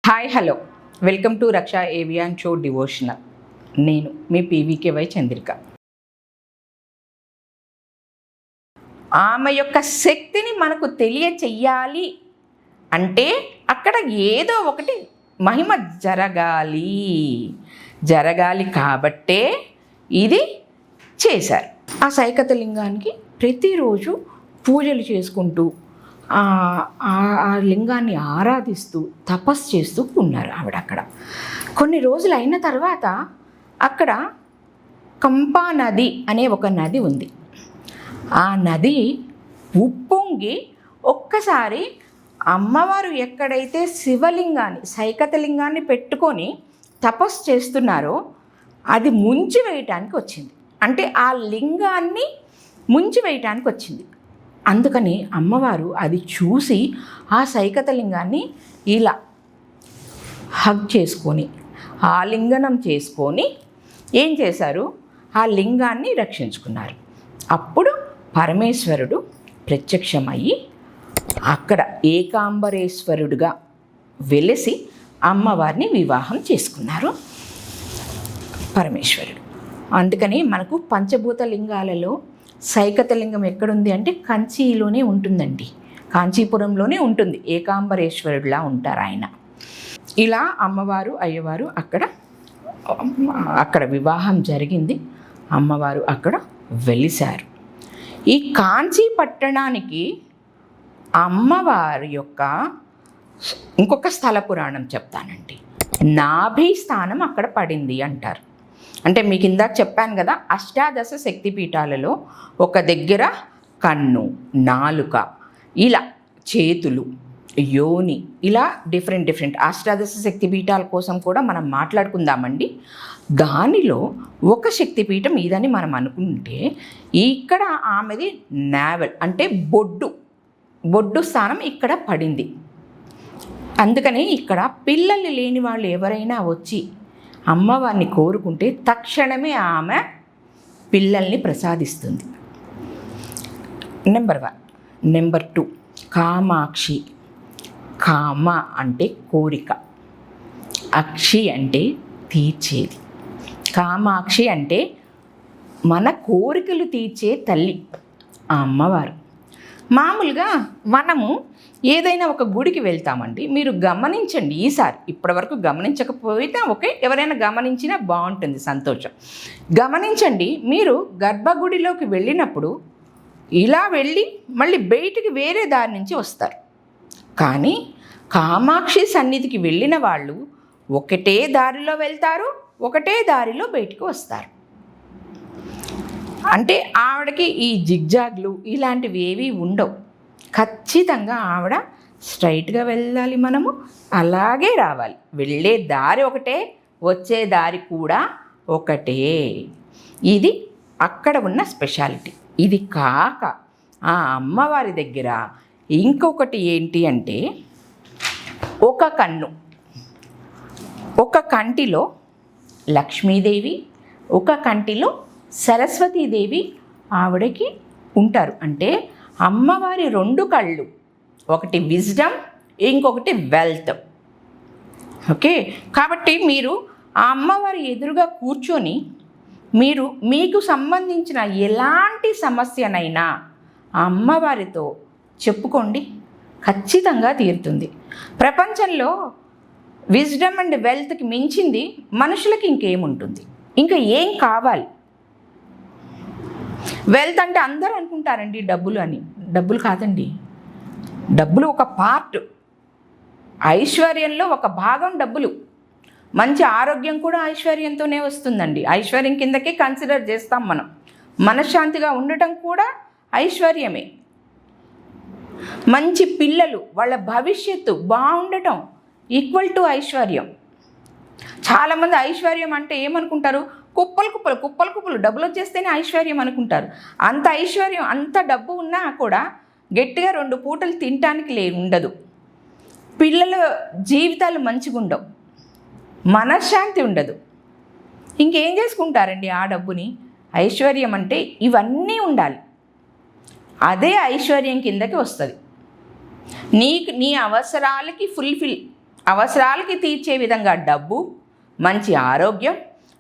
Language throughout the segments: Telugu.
Hi hello welcome to Raksha avian show devotional. నేను మీ పీవీకేవై చంద్రిక. ఆమె యొక్క శక్తిని మనకు తెలియచెయ్యాలి అంటే అక్కడ ఏదో ఒకటి మహిమ జరగాలి కాబట్టే ఇది చేశారు. ఆ సైకత లింగానికి ప్రతిరోజు పూజలు చేసుకుంటూ ఆ లింగాన్ని ఆరాధిస్తూ తపస్సు చేస్తూ ఉన్నారు ఆవిడ. అక్కడ కొన్ని రోజులు అయిన తర్వాత అక్కడ కంపా నది అనే ఒక నది ఉంది. ఆ నది ఉప్పొంగి ఒక్కసారి అమ్మవారు ఎక్కడైతే శివలింగాన్ని సైకత లింగాన్ని పెట్టుకొని తపస్సు చేస్తున్నారో అది ముంచి వేయటానికి వచ్చింది. అంటే ఆ లింగాన్ని ముంచి వేయటానికి వచ్చింది. అందుకని అమ్మవారు అది చూసి ఆ సైకత లింగాన్ని ఇలా హగ్ చేసుకొని ఆలింగనం చేసుకొని ఏం చేశారు, ఆ లింగాన్ని రక్షించుకున్నారు. అప్పుడు పరమేశ్వరుడు ప్రత్యక్షమయ్యి అక్కడ ఏకాంబరేశ్వరుడుగా వెలిసి అమ్మవారిని వివాహం చేసుకున్నారు పరమేశ్వరుడు. అందుకని మనకు పంచభూత లింగాలలో సైకత లింగం ఎక్కడుంది అంటే కంచిలోనే ఉంటుందండి, కాంచీపురంలోనే ఉంటుంది. ఏకాంబరేశ్వరుడిలా ఉంటారు ఆయన. ఇలా అమ్మవారు అయ్యవారు అక్కడ వివాహం జరిగింది. అమ్మవారు అక్కడ వెలిశారు. ఈ కాంచీ పట్టణానికి అమ్మవారి యొక్క ఇంకొక స్థల పురాణం చెప్తానండి. నాభి స్థానం అక్కడ పడింది అంటారు. అంటే మీకు ఇందాక చెప్పాను కదా, అష్టాదశ శక్తిపీఠాలలో ఒక దగ్గర కన్ను, నాలుక, ఇలా చేతులు, యోని, ఇలా డిఫరెంట్ అష్టాదశ శక్తిపీఠాల కోసం కూడా మనం మాట్లాడుకుందామండి. దానిలో ఒక శక్తిపీఠం ఇదని మనం అనుకుంటే ఇక్కడ ఆమెది నావెల్ అంటే బొడ్డు స్థానం ఇక్కడ పడింది. అందుకని ఇక్కడ పిల్లలు లేని వాళ్ళు ఎవరైనా వచ్చి అమ్మవారిని కోరుకుంటే తక్షణమే ఆమె పిల్లల్ని ప్రసాదిస్తుంది. నెంబర్ 1. నెంబర్ 2 కామాక్షి. కామ అంటే కోరిక, అక్షి అంటే తీర్చేది. కామాక్షి అంటే మన కోరికలు తీర్చే తల్లి ఆ అమ్మవారు. మామూలుగా మనము ఏదైనా ఒక గుడికి వెళ్తామండి. మీరు గమనించండి, ఈసారి ఇప్పటివరకు గమనించకపోతే ఓకే, ఎవరైనా గమనించినా బాగుంటుంది, సంతోషం. గమనించండి, మీరు గర్భగుడిలోకి వెళ్ళినప్పుడు ఇలా వెళ్ళి మళ్ళీ బయటికి వేరే దారి నుంచి వస్తారు. కానీ కామాక్షి సన్నిధికి వెళ్ళిన వాళ్ళు ఒకటే దారిలో వెళ్తారు, ఒకటే దారిలో బయటికి వస్తారు. అంటే ఆవిడకి ఈ జిగ్జాగ్లు ఇలాంటివి ఏవి ఉండవు. ఖచ్చితంగా ఆవిడ స్ట్రైట్గా వెళ్ళాలి, మనము అలాగే రావాలి. వెళ్ళే దారి ఒకటే, వచ్చే దారి కూడా ఒకటే. ఇది అక్కడ ఉన్న స్పెషాలిటీ. ఇది కాక ఆ అమ్మవారి దగ్గర ఇంకొకటి ఏంటి అంటే ఒక కన్ను, ఒక కంటిలో లక్ష్మీదేవి, ఒక కంటిలో సరస్వతీదేవి ఆవిడకి ఉంటారు. అంటే అమ్మవారి 2 కళ్ళు, ఒకటి విజ్డమ్, ఇంకొకటి వెల్త్. ఓకే, కాబట్టి మీరు ఆ అమ్మవారి ఎదురుగా కూర్చొని మీకు సంబంధించిన ఎలాంటి సమస్యనైనా ఆ అమ్మవారితో చెప్పుకోండి, ఖచ్చితంగా తీరుతుంది. ప్రపంచంలో విజ్డమ్ అండ్ వెల్త్కి మించింది మనుషులకి ఇంకేముంటుంది? ఇంకా ఏం కావాలి? వెల్త్ అంటే అందరూ అనుకుంటారండి డబ్బులు అని. డబ్బులు కాదండి, డబ్బులు ఒక పార్ట్, ఐశ్వర్యంలో ఒక భాగం డబ్బులు. మంచి ఆరోగ్యం కూడా ఐశ్వర్యంతోనే వస్తుందండి. ఐశ్వర్యం కిందకే కన్సిడర్ చేస్తాం మనం. మనశ్శాంతిగా ఉండటం కూడా ఐశ్వర్యమే. మంచి పిల్లలు, వాళ్ళ భవిష్యత్తు బాగుండటం ఈక్వల్ టు ఐశ్వర్యం. చాలామంది ఐశ్వర్యం అంటే ఏమనుకుంటారు, కుప్పలు డబ్బులు వచ్చేస్తేనే ఐశ్వర్యం అనుకుంటారు. అంత ఐశ్వర్యం, అంత డబ్బు ఉన్నా కూడా గట్టిగా 2 పూటలు తినటానికి ఉండదు. పిల్లల జీవితాలు మంచిగా ఉండవు, మనశ్శాంతి ఉండదు. ఇంకేం చేసుకుంటారండి ఆ డబ్బుని? ఐశ్వర్యం అంటే ఇవన్నీ ఉండాలి, అదే ఐశ్వర్యం కిందకి వస్తుంది. నీ అవసరాలకి ఫుల్ఫిల్ అవసరాలకి తీర్చే విధంగా డబ్బు, మంచి ఆరోగ్యం,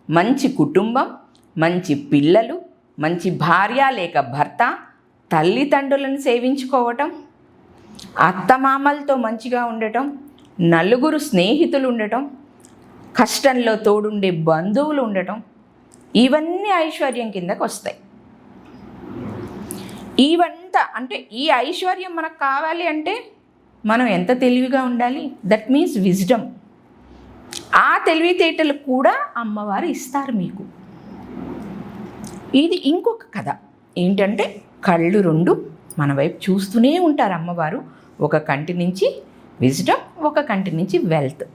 మంచి కుటుంబం, మంచి పిల్లలు, మంచి భార్య లేక భర్త, తల్లిదండ్రులను సేవించుకోవటం, అత్తమామలతో మంచిగా ఉండటం, నలుగురు స్నేహితులు ఉండటం, కష్టంలో తోడుండే బంధువులు ఉండటం, ఇవన్నీ ఐశ్వర్యం కిందకు వస్తాయి. ఇవంతా అంటే ఈ ఐశ్వర్యం మనకు కావాలి అంటే మనం ఎంత తెలివిగా ఉండాలి? That means wisdom. ఆ తెలివితేటలు కూడా అమ్మవారు ఇస్తారు మీకు. ఇది ఇంకొక కథ ఏంటంటే, కళ్ళు రెండు మన వైపు చూస్తూనే ఉంటారు అమ్మవారు. ఒక కంటి నుంచి విజ్డమ్, ఒక కంటి నుంచి వెల్త్.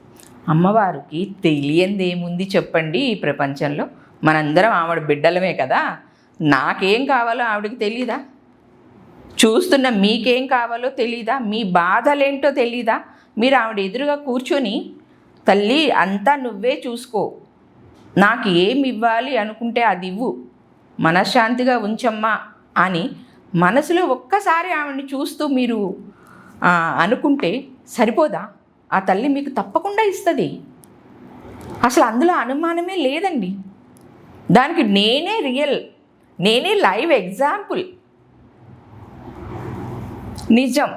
అమ్మవారికి తెలియంది ఏముంది చెప్పండి ఈ ప్రపంచంలో? మనందరం ఆవిడ బిడ్డలమే కదా. నాకేం కావాలో ఆవిడకి తెలీదా? చూస్తున్న మీకేం కావాలో తెలీదా? మీ బాధలేంటో తెలీదా? మీరు ఆవిడ ఎదురుగా కూర్చొని, తల్లి అంతా నువ్వే చూసుకో, నాకు ఏమి ఇవ్వాలి అనుకుంటే అది ఇవ్వు, మనశ్శాంతిగా ఉంచమ్మా అని మనసులో ఒక్కసారి ఆవిడని చూస్తూ మీరు అనుకుంటే సరిపోదా? ఆ తల్లి మీకు తప్పకుండా ఇస్తుంది. అసలు అందులో అనుమానమే లేదండి. దానికి నేనే లైవ్ ఎగ్జాంపుల్. నిజం.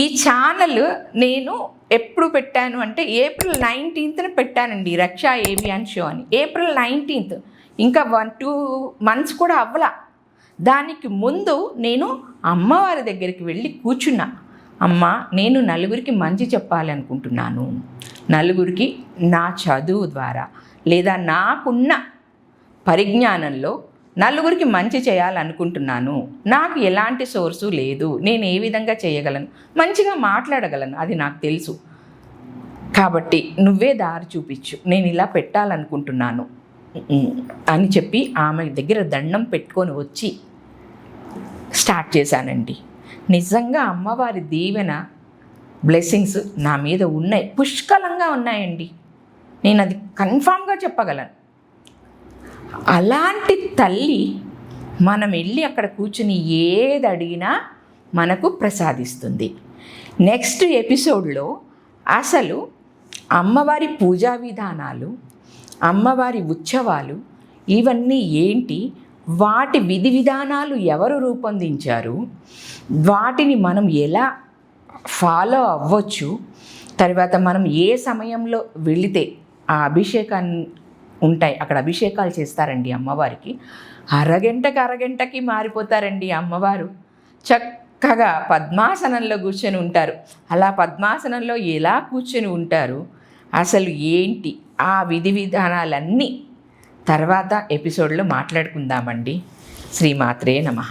ఈ ఛానల్ నేను ఎప్పుడు పెట్టాను అంటే ఏప్రిల్ 19th పెట్టానండి, రక్షా ఏవియాన్ షో అని. ఏప్రిల్ 19th, ఇంకా 1-2 months కూడా అవ్వలా. దానికి ముందు నేను అమ్మవారి దగ్గరికి వెళ్ళి కూర్చున్నా. అమ్మ, నేను నలుగురికి మంచి చెప్పాలనుకుంటున్నాను, నలుగురికి నా చదువు ద్వారా లేదా నాకున్న పరిజ్ఞానంలో నలుగురికి మంచి చేయాలనుకుంటున్నాను. నాకు ఎలాంటి సోర్సు లేదు, నేను ఏ విధంగా చేయగలను, మంచిగా మాట్లాడగలను, అది నాకు తెలుసు. కాబట్టి నువ్వే దారి చూపించు, నేను ఇలా పెట్టాలనుకుంటున్నాను అని చెప్పి ఆమె దగ్గర దండం పెట్టుకొని వచ్చి స్టార్ట్ చేశానండి. నిజంగా అమ్మవారి దీవెన బ్లెస్సింగ్స్ నా మీద ఉన్నాయి, పుష్కలంగా ఉన్నాయండి. నేను అది కన్ఫామ్గా చెప్పగలను. అలాంటి తల్లి మనం వెళ్ళి అక్కడ కూర్చుని ఏది అడిగినా మనకు ప్రసాదిస్తుంది. నెక్స్ట్ ఎపిసోడ్లో అసలు అమ్మవారి పూజా విధానాలు, అమ్మవారి ఉత్సవాలు ఇవన్నీ ఏంటి, వాటి విధి విధానాలు ఎవరు రూపొందించారు, వాటిని మనం ఎలా ఫాలో అవ్వచ్చు, తర్వాత మనం ఏ సమయంలో వెళితే ఆ అభిషేకాన్ని ఉంటాయి, అక్కడ అభిషేకాలు చేస్తారండి అమ్మవారికి. అరగంటకి మారిపోతారండి అమ్మవారు. చక్కగా పద్మాసనంలో కూర్చొని ఉంటారు. అలా పద్మాసనంలో ఎలా కూర్చొని ఉంటారు, అసలు ఏంటి ఆ విధి విధానాలన్నీ తర్వాత ఎపిసోడ్లో మాట్లాడుకుందామండి. శ్రీమాత్రే నమః.